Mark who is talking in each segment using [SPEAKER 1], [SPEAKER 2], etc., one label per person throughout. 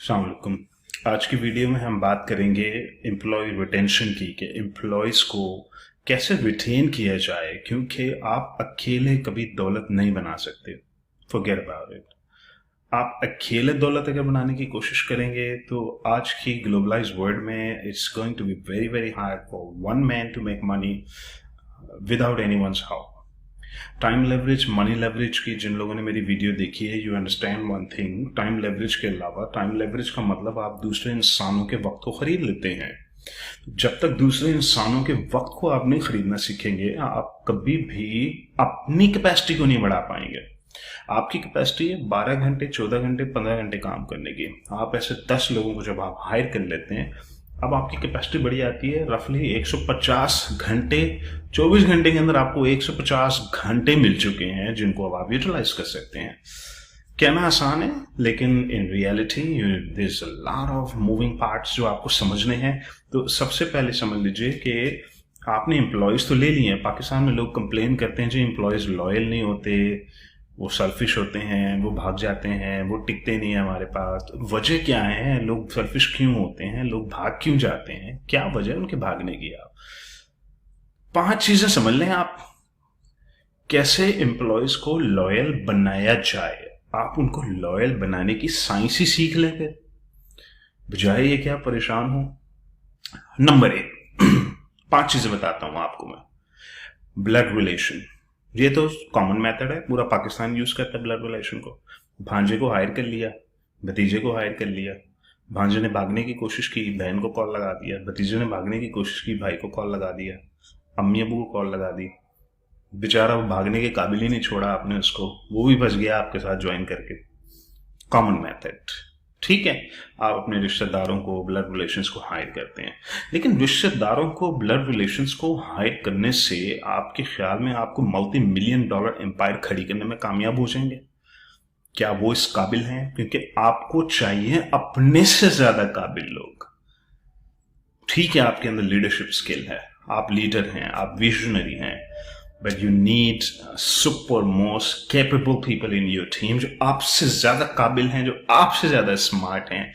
[SPEAKER 1] अस्सलाम वालेकुम। आज की वीडियो में हम बात करेंगे एम्प्लॉय रिटेंशन की कि एम्प्लॉयज़ को कैसे रिटेन किया जाए, क्योंकि आप अकेले कभी दौलत नहीं बना सकते। Forget about it. आप अकेले दौलत अगर बनाने की कोशिश करेंगे तो आज की ग्लोबलाइज्ड वर्ल्ड में it's going to be very very hard for one man to make money without anyone's help. Time leverage, money leverage की जिन लोगों ने मेरी वीडियो देखी है, you understand one thing. Time leverage के अलावा, टाइम लेवरेज का मतलब आप दूसरे इंसानों के वक्त को खरीद लेते हैं। जब तक दूसरे इंसानों के वक्त को आप नहीं खरीदना सीखेंगे, आप कभी भी अपनी कैपेसिटी को नहीं बढ़ा पाएंगे। आपकी कैपेसिटी है 12 घंटे, 14 घंटे, 15 घंटे काम करने की। आप ऐसे 10 लोगों को जब आप हायर कर लेते हैं, अब आपकी कैपेसिटी बढ़ी जाती है रफली 150 घंटे। 24 घंटे के अंदर आपको 150 घंटे मिल चुके हैं जिनको अब आप यूटिलाइज कर सकते हैं। कहना आसान है, लेकिन in reality there is a lot of moving parts जो आपको समझने हैं। तो सबसे पहले समझ लीजिए कि आपने एम्प्लॉयज तो ले लिए हैं। पाकिस्तान में लोग कंप्लेन करते हैं जी एम्प्लॉयज लॉयल नहीं होते, वो सेल्फिश होते हैं, वो भाग जाते हैं, वो टिकते नहीं है हमारे पास। तो वजह क्या है? लोग सेल्फिश क्यों होते हैं? लोग भाग क्यों जाते हैं? क्या वजह है उनके भागने की? आप 5 चीजें समझ लें आप कैसे एम्प्लॉयज को लॉयल बनाया जाए। आप उनको लॉयल बनाने की साइंस ही सीख लें फिर, बजाय ये क्या परेशान हो। नंबर 1, 5 चीजें बताता हूं आपको मैं। ब्लड रिलेशन, ये तो कॉमन मेथड है, पूरा पाकिस्तान यूज करता है ब्लड रिलेशन को। भांजे को हायर कर लिया, भतीजे को हायर कर लिया। भांजे ने भागने की कोशिश की, बहन को कॉल लगा दिया। भतीजे ने भागने की कोशिश की, भाई को कॉल लगा दिया। अम्मी अबू को कॉल लगा दी। बेचारा वो भागने के काबिल ही नहीं छोड़ा आपने उसको, वो भी फंस गया आपके साथ ज्वाइन करके। कॉमन मेथड, ठीक है। आप अपने रिश्तेदारों को, ब्लड रिलेशंस को हायर करते हैं, लेकिन रिश्तेदारों को, ब्लड रिलेशंस को हायर करने से आपके ख्याल में आपको मल्टी मिलियन डॉलर एम्पायर खड़ी करने में कामयाब हो जाएंगे? क्या वो इस काबिल हैं? क्योंकि आपको चाहिए अपने से ज्यादा काबिल लोग। ठीक है, आपके अंदर लीडरशिप स्किल है, आप लीडर हैं, आप विजनरी हैं, but you need super most capable people in your team जो आपसे ज्यादा काबिल हैं, जो आपसे ज्यादा स्मार्ट हैं।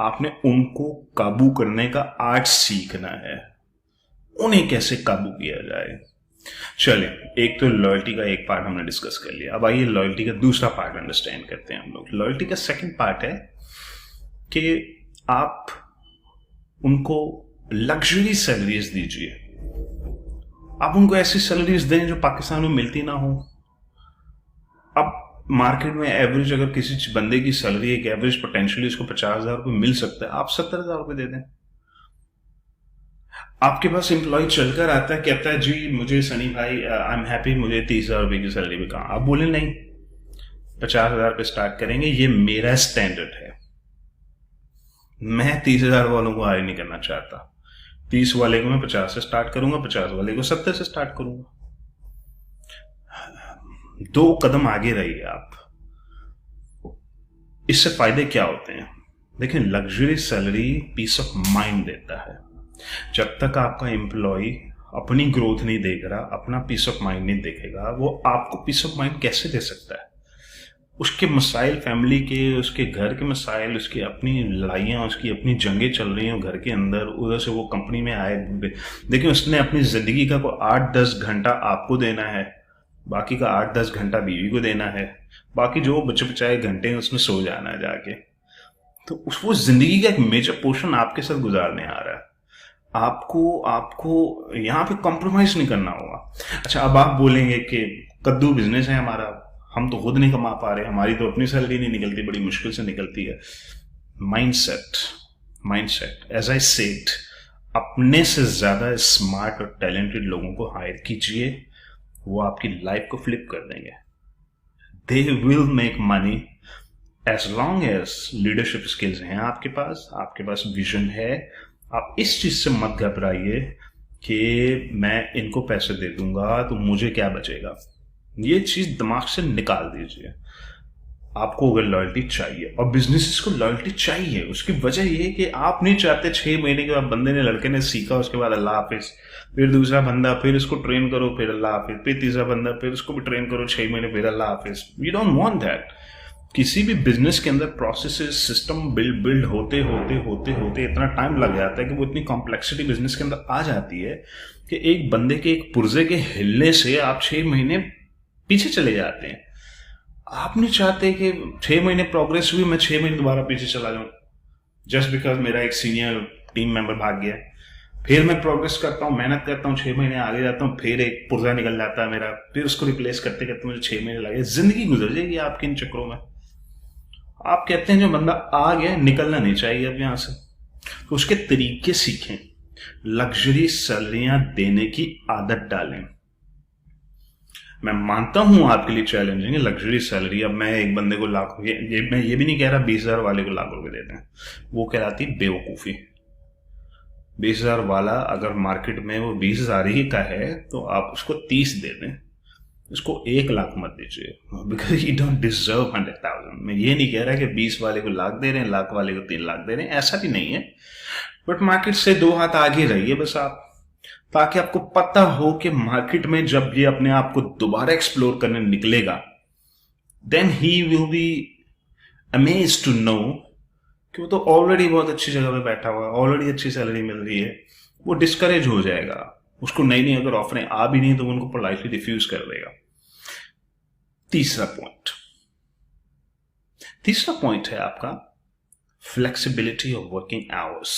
[SPEAKER 1] आपने उनको काबू करने का आर्ट सीखना है। उन्हें कैसे काबू किया जाए? चलिए, एक तो लॉयल्टी का एक पार्ट हमने डिस्कस कर लिया। अब आइए लॉयल्टी का दूसरा पार्ट अंडरस्टैंड करते हैं हम लोग। लॉयल्टी का सेकंड पार्ट है कि आप उनको लग्जरी सैलरीज दीजिए। आप उनको ऐसी सैलरीज दें जो पाकिस्तान में मिलती ना हो। अब मार्केट में एवरेज, अगर किसी बंदे की सैलरी एक एवरेज पोटेंशियली उसको 50,000 रुपये मिल सकता है, आप 70,000 रुपये दे दें। आपके पास एम्प्लॉय चलकर आता है, कहता है जी मुझे सनी भाई आई एम हैप्पी, मुझे 30,000 रुपये की सैलरी भी कहा। आप बोले नहीं, 50,000 पे स्टार्ट करेंगे, ये मेरा स्टैंडर्ड है, मैं 30,000 वालों को हायर नहीं करना चाहता। 30 वाले को मैं 50 से स्टार्ट करूंगा, 50 वाले को 70 से स्टार्ट करूंगा। 2 कदम आगे रहिए आप। इससे फायदे क्या होते हैं? देखिए, luxury salary peace of mind देता है। जब तक आपका एम्प्लॉय अपनी ग्रोथ नहीं देख रहा, अपना पीस ऑफ माइंड नहीं देखेगा, वो आपको पीस ऑफ माइंड कैसे दे सकता है? उसके मसाइल, फैमिली के, उसके घर के मसाइल, उसकी अपनी लड़ाइयाँ, उसकी अपनी जंगें चल रही हैं घर के अंदर, उधर से वो कंपनी में आए। देखिए, उसने अपनी जिंदगी का को 8-10 घंटा आपको देना है, बाकी का 8-10 घंटा बीवी को देना है, बाकी जो बचे बचाए घंटे हैं उसमें सो जाना है जाके। तो वो जिंदगी का एक मेजर पोर्शन आपके साथ गुजारने आ रहा है। आपको यहाँ पे कॉम्प्रोमाइज नहीं करना होगा। अच्छा, अब आप बोलेंगे कि कद्दू बिजनेस है हमारा, हम तो खुद नहीं कमा पा रहे, हमारी तो अपनी सैलरी नहीं निकलती, बड़ी मुश्किल से निकलती है। माइंडसेट एज आई सेड, अपने से ज्यादा स्मार्ट और टैलेंटेड लोगों को हायर कीजिए, वो आपकी लाइफ को फ्लिप कर देंगे। They will make money as long as leadership skills हैं आपके पास विजन है। आप इस चीज से मत घबराइए कि मैं इनको पैसे दे दूंगा तो मुझे क्या बचेगा। ये चीज दिमाग से निकाल दीजिए। आपको अगर लॉयल्टी चाहिए, और बिजनेसेस को लॉयल्टी चाहिए, उसकी वजह ये है कि आप नहीं चाहते 6 महीने के बाद बंदे ने, लड़के ने सीखा, उसके बाद अल्लाह हाफिज, फिर दूसरा बंदा, फिर उसको ट्रेन करो, फिर अल्लाह हाफिज, फिर तीसरा बंदा, फिर उसको भी ट्रेन करो 6 महीने, फिर अल्लाह हाफिज। We don't want that. किसी भी बिजनेस के अंदर प्रोसेसेस सिस्टम बिल्ड होते होते होते होते इतना टाइम लग जाता है कि वो इतनी कॉम्प्लेक्सिटी बिजनेस के अंदर आ जाती है कि एक बंदे के एक पुर्जे के हिलने से आप 6 महीने पीछे चले जाते हैं। आप नहीं चाहते कि 6 महीने प्रोग्रेस हुई, मैं 6 महीने दोबारा पीछे चला जाऊं जस्ट बिकॉज मेरा एक सीनियर टीम मेंबर भाग गया। फिर मैं प्रोग्रेस करता हूँ, मेहनत करता हूँ, 6 महीने आगे जाता हूँ, फिर एक पुर्जा निकल जाता है मेरा, फिर उसको रिप्लेस करते करते मुझे 6 महीने लगे। जिंदगी गुजर जाएगी आपके इन चक्रों में। आप कहते हैं जो बंदा आ गया निकलना नहीं चाहिए अब यहां से, तो उसके तरीके सीखें, लग्जरी सैलरियां देने की आदत डालें। मैं मानता हूं आपके लिए चैलेंजिंग है लग्जरी सैलरी। अब मैं एक बंदे को लाख, मैं ये भी नहीं कह रहा 20,000 वाले को लाख रुपए देते हैं, वो कहलाती बेवकूफी। 20,000 वाला अगर मार्केट में वो 20,000 ही का है तो आप उसको 30 दे दें, उसको 1 लाख मत दीजिए, बिकॉज यू डोंट डिजर्व 100,000। मैं ये नहीं कह रहा कि 20 वाले को लाख दे रहे हैं, लाख वाले को 3 लाख दे रहे हैं, ऐसा भी नहीं है। बट मार्केट से 2 हाथ आगे रहिए बस आप, ताकि आपको पता हो कि मार्केट में जब ये अपने आप को दोबारा एक्सप्लोर करने निकलेगा, then he will be amazed to know कि वो तो ऑलरेडी बहुत अच्छी जगह पे बैठा हुआ है, ऑलरेडी अच्छी सैलरी मिल रही है। वो डिस्करेज हो जाएगा, उसको नई नई अगर ऑफरें आ भी नहीं तो उनको पोलाइटली रिफ्यूज कर देगा। तीसरा पॉइंट है आपका flexibility of working hours.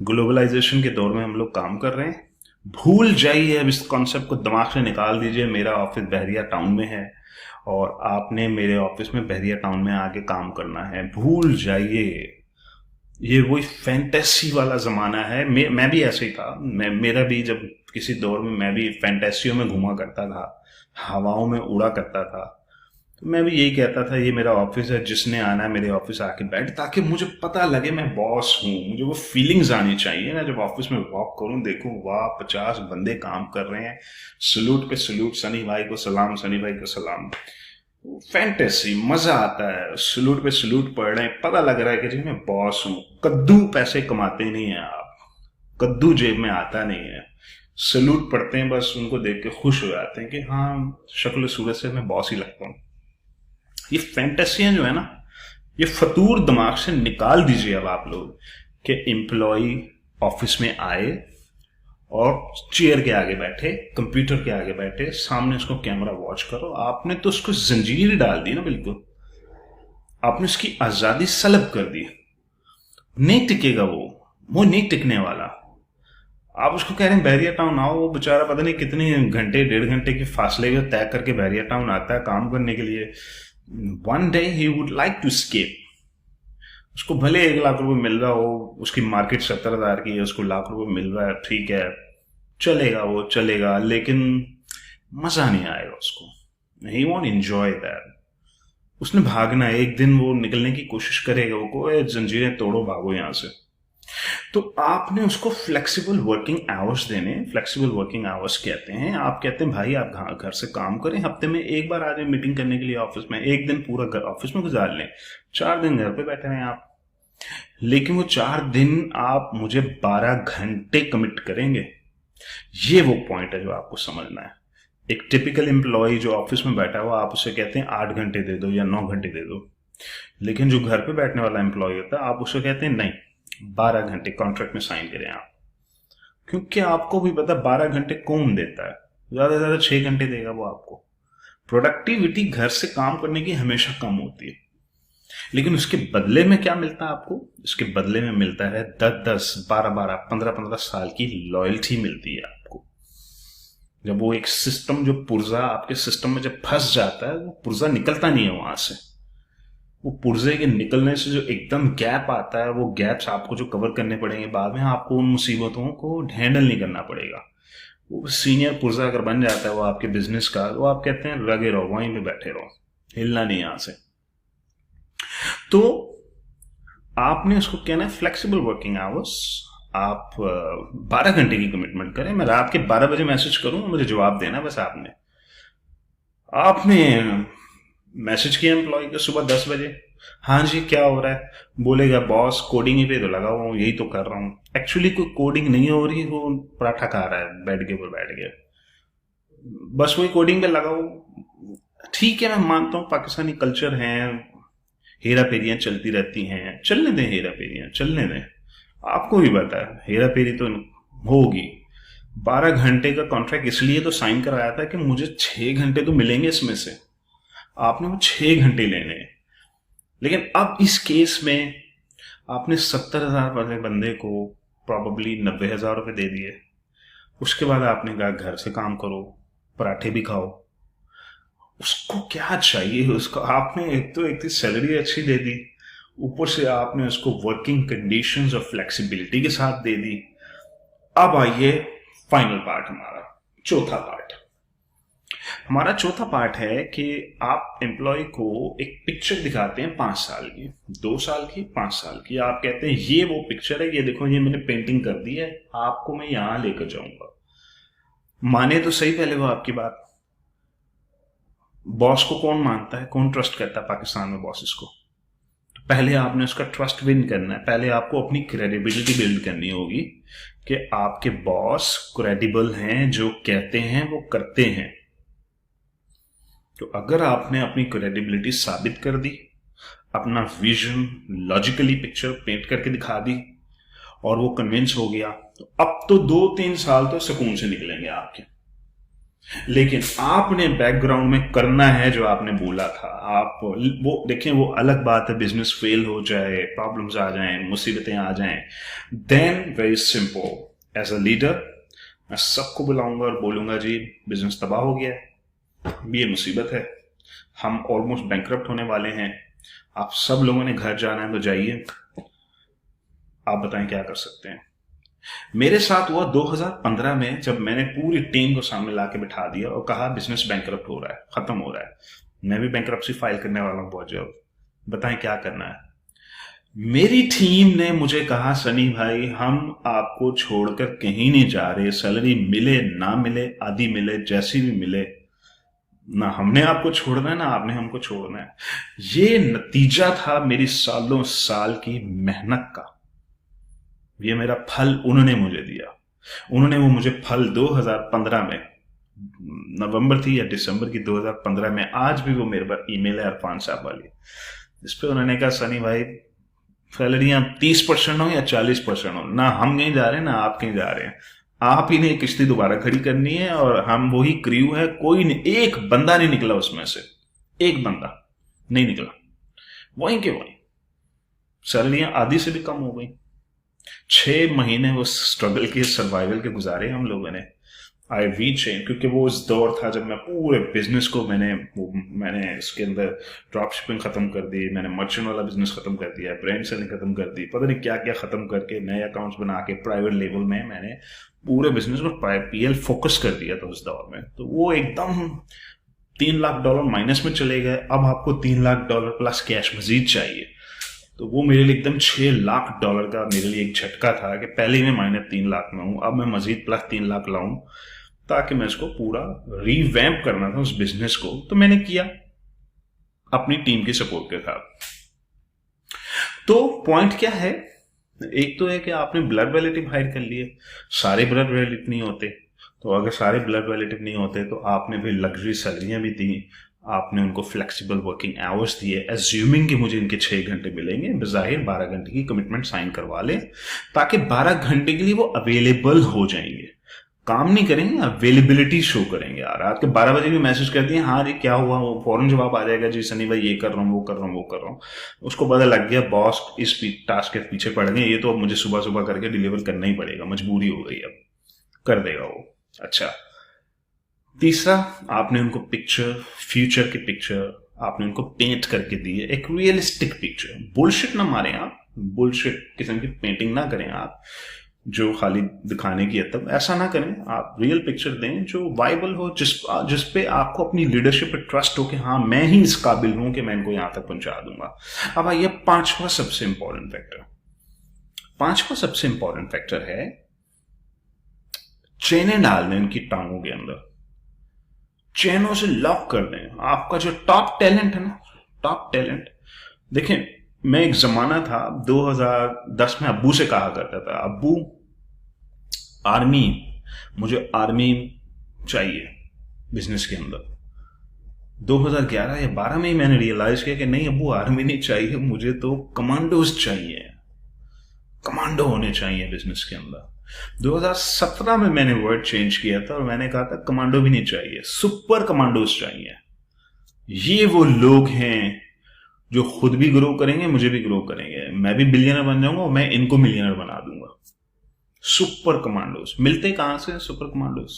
[SPEAKER 1] Globalization के दौर में हम लोग काम कर रहे हैं, भूल जाइए अब इस कॉन्सेप्ट को, दिमाग से निकाल दीजिए। मेरा ऑफिस बहरिया टाउन में है और आपने मेरे ऑफिस में बहरिया टाउन में आके काम करना है, भूल जाइए। ये वही फैंटेसी वाला जमाना है। मैं भी ऐसे ही था। मेरा भी जब किसी दौर में मैं भी फैंटेसियों में घुमा करता था, हवाओं में उड़ा करता था, तो मैं भी यही कहता था ये मेरा ऑफिस है, जिसने आना है मेरे ऑफिस आके बैठ, ताकि मुझे पता लगे मैं बॉस हूँ। मुझे वो फीलिंग्स आनी चाहिए ना, जब ऑफिस में वॉक करूँ, देखूँ वाह 50 बंदे काम कर रहे हैं, सलूट पे सलूट, सनी भाई को सलाम, सनी भाई को सलाम। फैंटेसी, मजा आता है, सलूट पे सलूट पढ़ रहे हैं, पता लग रहा है कि जी मैं बॉस हूं। कद्दू पैसे कमाते नहीं है आप, कद्दू जेब में आता नहीं है। सलूट पढ़ते हैं, बस उनको देख के खुश हो जाते हैं कि हाँ शक्ल सूरत से मैं बॉस ही लगता हूं। ये फैंटेसियां जो है ना, ये फतूर दिमाग से निकाल दीजिए अब आप लोग, कि एम्प्लॉय ऑफिस में आए और चेयर के आगे बैठे, कंप्यूटर के आगे बैठे, सामने उसको कैमरा वॉच करो। आपने तो उसको जंजीर डाल दी ना, बिल्कुल आपने उसकी आजादी सलब कर दी। नहीं टिकेगा वो नहीं टिकने वाला। आप उसको कह रहे हैं बैरियर टाउन आओ, वो बेचारा पता नहीं कितने घंटे, 1.5 घंटे के फासले को तय करके बैरियर टाउन आता है काम करने के लिए। One day he would like to escape. उसको भले 1 लाख रुपए मिल रहा हो, उसकी मार्केट 70,000 की है, उसको लाख रुपए मिल रहा है, ठीक है चलेगा, वो चलेगा, लेकिन मजा नहीं आएगा उसको। ही वॉन्ट एंजॉय दैट। उसने भागना है, एक दिन वो निकलने की कोशिश करेगा, वो को जंजीरें तोड़ो भागो यहां से। तो आपने उसको फ्लेक्सिबल वर्किंग आवर्स देने। फ्लेक्सिबल वर्किंग आवर्स कहते हैं, आप कहते हैं भाई आप घर से काम करें, हफ्ते में 1 बार आ जाए मीटिंग करने के लिए ऑफिस में, 1 दिन पूरा घर ऑफिस में गुजार लें, 4 दिन घर पे बैठे रहें आप। लेकिन वो 4 दिन आप मुझे 12 घंटे कमिट करेंगे, ये वो पॉइंट है जो आपको समझना है। एक टिपिकल एम्प्लॉय जो ऑफिस में बैठा हुआ, आप उसे कहते हैं 8 घंटे दे दो या 9 घंटे दे दो। लेकिन जो घर पे बैठने वाला एम्प्लॉय होता है, आप उसे कहते हैं नहीं 12 घंटे कॉन्ट्रैक्ट में साइन करें आप। क्योंकि आपको भी पता 12 घंटे कौन देता है, ज्यादा से ज्यादा 6 घंटे देगा वो आपको। प्रोडक्टिविटी घर से काम करने की हमेशा कम होती है, लेकिन उसके बदले में क्या मिलता है आपको? इसके बदले में मिलता है 10-10, 12-12, 15-15 साल की लॉयल्टी मिलती है आपको। जब वो एक सिस्टम, जो पुर्जा आपके सिस्टम में जब फंस जाता है, वो पुर्जा निकलता नहीं है वहां से। वो पुर्जे के निकलने से जो एकदम गैप आता है, वो गैप्स आपको जो कवर करने पड़ेंगे बाद में, आपको उन मुसीबतों को हैंडल नहीं करना पड़ेगा। वो सीनियर पुर्जा अगर बन जाता है वो आपके बिजनेस का, वो आप कहते हैं लगे रहो, वहीं पे बैठे रहो, हिलना नहीं यहां से। तो आपने उसको कहना है फ्लेक्सिबल वर्किंग आवर्स। आप 12 घंटे की कमिटमेंट करें। मैं रात के 12 बजे मैसेज करूं, मुझे जवाब देना बस। आपने मैसेज किया एम्प्लॉय को सुबह 10 बजे, हाँ जी क्या हो रहा है, बोलेगा बॉस कोडिंग ही पे तो लगा हुआ हूँ, यही तो कर रहा हूँ। एक्चुअली कोई कोडिंग नहीं हो रही, वो पराठा खा रहा है बेड के ऊपर बैठ के, बस वही कोडिंग पे लगा हूँ। ठीक है, मैं मानता हूँ पाकिस्तानी कल्चर है, हेरा फेरियां चलती रहती हैं, चलने दें, हेरा फेरियां चलने दें। आपको भी पता है हेरा फेरी तो होगी। 12 घंटे का कॉन्ट्रैक्ट इसलिए तो साइन कराया था कि मुझे 6 घंटे तो मिलेंगे इसमें से, आपने वो 6 घंटे लेने हैं। लेकिन अब इस केस में आपने 70,000 वाले बंदे को प्रॉबली 90,000 रुपये दे दिए। उसके बाद आपने कहा घर से काम करो, पराठे भी खाओ। उसको क्या चाहिए? उसको आपने एक तो सैलरी अच्छी दे दी, ऊपर से आपने उसको वर्किंग कंडीशंस और फ्लेक्सिबिलिटी के साथ दे दी। अब आइए फाइनल पार्ट, हमारा चौथा पार्ट। हमारा चौथा पार्ट है कि आप एम्प्लॉय को एक पिक्चर दिखाते हैं 5 साल की, 2 साल की, 5 साल की। आप कहते हैं ये वो पिक्चर है, ये देखो ये मैंने पेंटिंग कर दी है, आपको मैं यहां लेकर जाऊंगा। माने तो सही पहले वो आपकी बात। बॉस को कौन मानता है, कौन ट्रस्ट करता है पाकिस्तान में बॉसेस को? तो पहले आपने उसका ट्रस्ट विन करना है। पहले आपको अपनी क्रेडिबिलिटी बिल्ड करनी होगी कि आपके बॉस क्रेडिबल हैं, जो कहते हैं वो करते हैं। तो अगर आपने अपनी क्रेडिबिलिटी साबित कर दी, अपना विजन लॉजिकली पिक्चर पेंट करके दिखा दी और वो कन्विंस हो गया, तो अब तो 2-3 साल तो सुकून से निकलेंगे आपके। लेकिन आपने बैकग्राउंड में करना है जो आपने बोला था। आप वो देखें, वो अलग बात है बिजनेस फेल हो जाए, प्रॉब्लम्स आ जाएं, मुसीबतें आ जाएं, then very simple as a leader मैं सबको बुलाऊंगा और बोलूंगा जी बिजनेस तबाह हो गया है, ये मुसीबत है, हम ऑलमोस्ट बैंकरप्ट होने वाले हैं, आप सब लोगों ने घर जाना है तो जाइए, आप बताएं क्या कर सकते हैं। मेरे साथ हुआ 2015 में, जब मैंने पूरी टीम को सामने लाके बिठा दिया और कहा बिजनेस बैंकरप्ट हो रहा है, खत्म हो रहा है, मैं भी बैंकरप्सी फाइल करने वाला हूं बहुत जल्द, बताएं क्या करना है। मेरी टीम ने मुझे कहा सनी भाई हम आपको छोड़कर कहीं नहीं जा रहे, सैलरी मिले ना मिले, आधी मिले, जैसी भी मिले, ना हमने आपको छोड़ना है ना आपने हमको छोड़ना है। ये नतीजा था मेरी सालों साल की मेहनत का। ये मेरा फल उन्होंने मुझे दिया। उन्होंने वो मुझे फल 2015 में, नवंबर थी या दिसंबर की 2015 में, आज भी वो मेरे पास ईमेल है अरफान साहब वाली, इस पे उन्होंने कहा सनी भाई सैलरियां 30% हो या 40% हो, ना हम कहीं जा रहे हैं ना आप कहीं जा रहे हैं, आप ही ने किश्ती दोबारा खड़ी करनी है और हम वही क्रू है। कोई नहीं, एक बंदा नहीं निकला उसमें से, एक बंदा नहीं निकला, वहीं के वहीं सैलरियां आधी से भी कम हो गई। 6 महीने वो स्ट्रगल के, सर्वाइवल के गुजारे हम लोगों ने। आई रीच, क्योंकि वो उस दौर था जब मैं पूरे बिजनेस को मैंने इसके अंदर ड्रॉप शिपिंग खत्म कर दी, मैंने मर्चेंट वाला बिजनेस खत्म कर दिया, ब्रांड सेलिंग खत्म कर दी, पता नहीं क्या क्या खत्म करके नए अकाउंट्स बना के प्राइवेट लेवल में मैंने पूरे बिजनेस को पीएल फोकस कर दिया था उस दौर में। तो वो एकदम $3 लाख माइनस में चले गए। अब आपको $3 लाख प्लस कैश मजीद चाहिए। तो वो मेरे लिए एकदम $6 लाख का मेरे लिए एक झटका था कि पहले ही मैं माइनस 3 लाख में हूं, अब मैं मजीद प्लस 3 लाख लाऊं ताकि मैं इसको पूरा रीवैम्प करना था उस बिजनेस को। तो मैंने किया अपनी टीम की सपोर्ट के साथ। तो पॉइंट क्या है, एक तो है कि आपने ब्लड रिलेटिव हायर कर लिए, सारे ब्लड रिलेटिव नहीं होते, तो अगर सारे ब्लड रिलेटिव नहीं होते तो आपने भी लग्जरी सैलरियां भी दी, आपने उनको फ्लेक्सिबल वर्किंग आवर्स दिए, एज्यूमिंग कि मुझे इनके 6 घंटे मिलेंगे, बजाहिर 12 घंटे की कमिटमेंट साइन करवा ले ताकि 12 घंटे के लिए वो अवेलेबल हो जाएंगे। काम नहीं करेंगे, अवेलेबिलिटी शो करेंगे। यार रात के 12 बजे भी मैसेज कर दिए, हाँ जी क्या हुआ, वो फौरन जवाब आ जाएगा, जी सनी भाई ये कर रहा हूँ, वो कर रहा हूँ, वो कर रहा हूँ। उसको पता लग गया बॉस इस टास्क के पीछे पड़ गए, ये तो अब मुझे सुबह सुबह करके डिलीवर करना ही पड़ेगा, मजबूरी हो गई, अब कर देगा वो। अच्छा, तीसरा, आपने उनको पिक्चर, फ्यूचर की पिक्चर आपने उनको पेंट करके दी है, एक रियलिस्टिक पिक्चर। बुलशिट ना मारें आप, बुलशिट किस्म की पेंटिंग ना करें आप जो खाली दिखाने की है, तब ऐसा ना करें। आप रियल पिक्चर दें जो वाइबल हो, जिस पे आपको अपनी लीडरशिप पे ट्रस्ट हो कि हाँ मैं ही इस काबिल हूं कि मैं इनको यहां तक पहुंचा दूंगा। अब आइए पांचवा सबसे इंपॉर्टेंट फैक्टर। पांचवा सबसे इंपॉर्टेंट फैक्टर है चेनें डाल दें उनकी टांगों के अंदर, चैनों से लॉक कर दें। आपका जो टॉप टैलेंट है ना, टॉप टैलेंट, देखें मैं एक जमाना था 2010 में अब्बू से कहा करता था, अब्बू मुझे आर्मी चाहिए बिजनेस के अंदर। 2011 या 12 में ही मैंने रियलाइज किया कि नहीं, अब वो आर्मी नहीं चाहिए, मुझे तो कमांडोज चाहिए, कमांडो होने चाहिए बिजनेस के अंदर। 2017 में मैंने वर्ड चेंज किया था और मैंने कहा था कमांडो भी नहीं चाहिए, सुपर कमांडोज चाहिए। ये वो लोग हैं जो खुद भी ग्रो करेंगे, मुझे भी ग्रो करेंगे, मैं भी बिलियनर बन जाऊंगा और मैं इनको मिलियनर बना दूंगा। सुपर कमांडोज मिलते कहां से? सुपर कमांडोज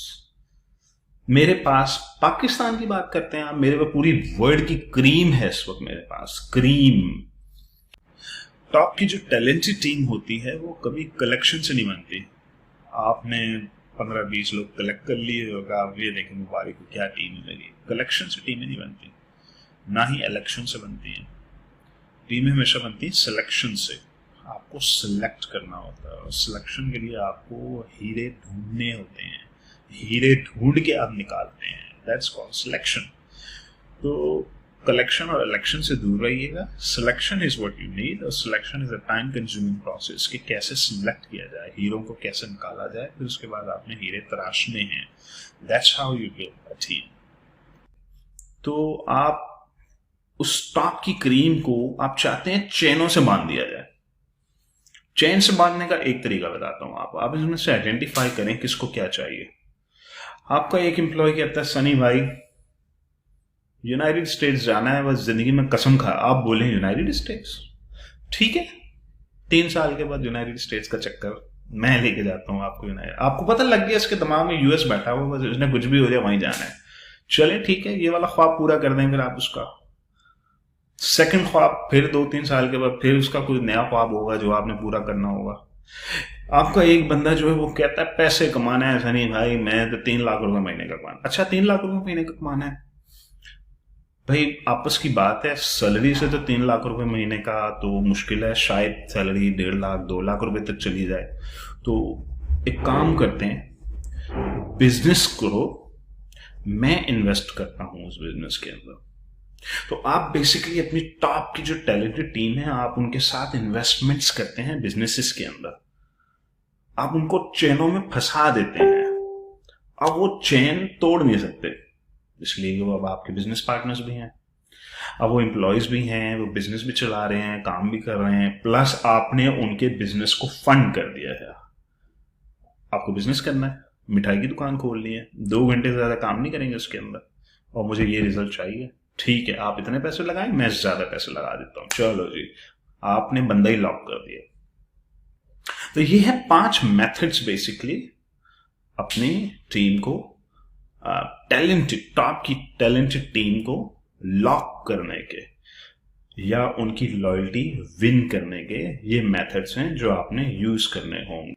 [SPEAKER 1] मेरे पास, पाकिस्तान की बात करते हैं आप, मेरे पास पूरी वर्ल्ड की क्रीम है इस वक्त मेरे पास, क्रीम। टॉप की जो टैलेंटेड टीम होती है वो कभी कलेक्शन से नहीं बनती। आपने 15-20 लोग कलेक्ट कर लिए होगा, आप ये देखें मुबारक को क्या टीम लगी। कलेक्शन से टीमें नहीं बनती, ना ही इलेक्शन से बनती हैं। टीमें हमेशा बनती हैं सिलेक्शन से। आपको सिलेक्ट करना होता है और सिलेक्शन के लिए आपको हीरे ढूंढने होते हैं, हीरे ढूंढ के आप निकालते हैं, दैट्स कॉल्ड सिलेक्शन। तो कलेक्शन और इलेक्शन से दूर रहिएगा। Selection is what you need, और selection is a time consuming process कि कैसे सिलेक्ट किया जाए, हीरो को कैसे निकाला जाए, फिर उसके बाद आपने हीरे तराशने हैं। That's how you build a team. तो आप उस टॉप की क्रीम को आप चाहते हैं चेनों से बांध दिया जाए। चेन से बांधने का एक तरीका बताता हूं, आप इसमें से आइडेंटिफाई करें किसको क्या चाहिए। आपका एक एम्प्लॉय कहता है सनी भाई यूनाइटेड स्टेट्स जाना है, बस जिंदगी में कसम खा। आप बोले यूनाइटेड स्टेट्स, ठीक है, 3 साल के बाद यूनाइटेड स्टेट्स का चक्कर मैं लेके जाता हूं आपको यूनाइटेड। आपको पता लग गया इसके दिमाग में यूएस बैठा हुआ, बस उसने कुछ भी हो जाए वहीं जाना है। चले ठीक है, ये वाला ख्वाब पूरा कर दें फिर आप उसका। सेकंड ख्वाब, फिर 2-3 साल के बाद फिर उसका कोई नया ख्वाब होगा जो आपने पूरा करना होगा। आपका एक बंदा जो है वो कहता है पैसे कमाना है सनी भाई, मैं तो 3 लाख रुपए महीने का कमाना। अच्छा 3 लाख रुपए महीने का कमाना है भाई, आपस की बात है। सैलरी से तो 3 लाख रुपए महीने का तो मुश्किल है, शायद सैलरी 1.5 लाख 2 लाख रुपए तक चली जाए। तो एक काम करते हैं, बिजनेस करो, मैं इन्वेस्ट करता हूं उस बिजनेस के अंदर। तो आप बेसिकली अपनी टॉप की जो टैलेंटेड टीम है, आप उनके साथ इन्वेस्टमेंट्स करते हैं बिजनेसेस के अंदर। आप उनको चेनों में फंसा देते हैं, अब वो चेन तोड़ नहीं सकते, इसलिए वो अब आपके बिजनेस पार्टनर्स भी हैं, अब वो एम्प्लॉयज भी हैं, वो बिजनेस भी चला रहे हैं, काम भी कर रहे हैं, प्लस आपने उनके बिजनेस को फंड कर दिया है। आपको बिजनेस करना है, मिठाई की दुकान खोलनी है, 2 घंटे से ज्यादा काम नहीं करेंगे उसके अंदर, और मुझे ये रिजल्ट चाहिए, ठीक है आप इतने पैसे लगाएं, मैं ज्यादा पैसे लगा देता हूं, चलो जी, आपने बंदा ही लॉक कर दिया। तो ये है 5 मेथड्स बेसिकली अपनी टीम को, टैलेंटेड टॉप की टैलेंटेड टीम को लॉक करने के या उनकी लॉयल्टी विन करने के। ये मेथड्स हैं जो आपने यूज करने होंगे।